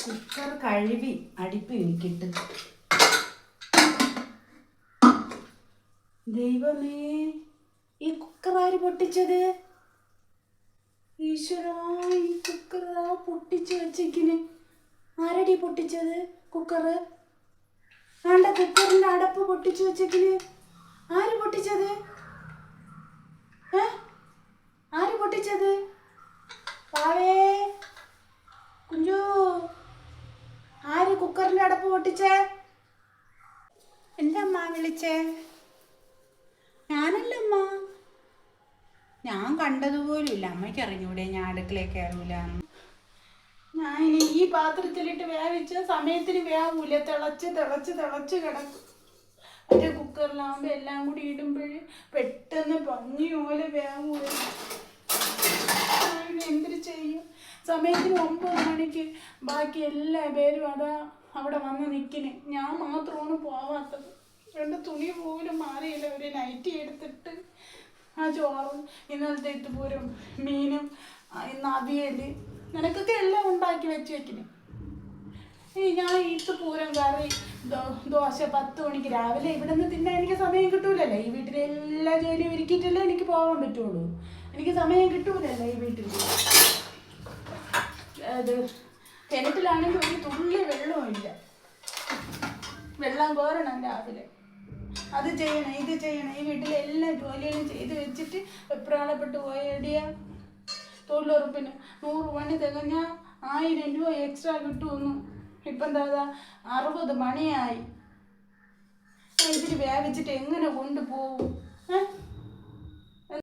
Cooker കഴുകി അടുപ്പി വെക്കിട്ട്. ദൈവമേ, ഈ കുക്കർ ആര് പൊട്ടിച്ചത്? ഈശ്വരാ, ഈ കുക്കർ പൊട്ടിച്ച് വെച്ചിക്കിന്. ആരടി പൊട്ടിച്ചത് കുക്കർ? വേണ്ട, കുക്കറിന്റെ അടപ്പ് പൊട്ടിച്ചു വെച്ചിക്കിന്. ആര് പൊട്ടിച്ചത്? ആര് പൊട്ടിച്ചത്? പാവേ കുഞ്ചു, ആര് കുക്കറിന്റെ അടപ്പ് പൊട്ടിച്ചേ? എൻ്റെ അമ്മ വിളിച്ചേ? ഞാനല്ലമ്മ. ഞാൻ കണ്ടതുപോലുമില്ല. അമ്മയ്ക്ക് അറിഞ്ഞൂടെ ഞാൻ അടുക്കളയിൽ കയറൂല. ഞാൻ ഈ പാത്രത്തിലിട്ട് വേവിച്ച സമയത്തിന് വേവൂല. തിളച്ച് തിളച്ച് തിളച്ച് കിടക്കും. മറ്റേ കുക്കറിലാവുമ്പോൾ എല്ലാം കൂടി ഇടുമ്പോൾ പെട്ടെന്ന് പഞ്ഞി പോലെ വേവൂല. എന്തിനു ചെയ്യും? സമയത്തിന് 9 മണിക്ക് ബാക്കി എല്ലാ പേരും അതാ അവിടെ വന്ന് നിൽക്കിന്. ഞാൻ മാത്രമാണ് പോവാത്തത്. എൻ്റെ തുണി പോലും മാറിയില്ല. ഒരു നൈറ്റി എടുത്തിട്ട് ആ ചോറും ഇന്നലത്തെ ഇട്ടുപോരും മീനും ഇന്ന് അവിയൽ നിനക്കൊക്കെ എല്ലാം ഉണ്ടാക്കി വെച്ച് വെക്കിന്. ഞാൻ ഇട്ടുപൂരം കറി ദോശ 10 മണിക്ക് രാവിലെ ഇവിടെ നിന്ന് തിന്നാൻ എനിക്ക് സമയം കിട്ടൂലല്ലോ. ഈ വീട്ടിലെ എല്ലാ ജോലിയും ഒരുക്കിയിട്ടല്ലേ എനിക്ക് പോകാൻ പറ്റുള്ളൂ. എനിക്ക് സമയം കിട്ടൂലല്ലോ ഈ വീട്ടിൽ. അത് കിണറ്റിലാണെങ്കിൽ ഒരു തുള്ളി വെള്ളവും ഇല്ല. വെള്ളം കോരണം രാവിലെ. അത് ചെയ്യണം, ഇത് ചെയ്യണം. ഈ വീട്ടിലെ എല്ലാ ജോലികളും ചെയ്ത് വെച്ചിട്ട് വെപ്രാളപ്പെട്ട് പോയടിയ. തൊഴിലുറപ്പിന് 100 മണി തികഞ്ഞാൽ 1000 രൂപ എക്സ്ട്രാ കിട്ടുമെന്നു. ഇപ്പം എന്താ 60 മണിയായി. ഇതിൽ വേവിച്ചിട്ട് എങ്ങനെ കൊണ്ടുപോകും?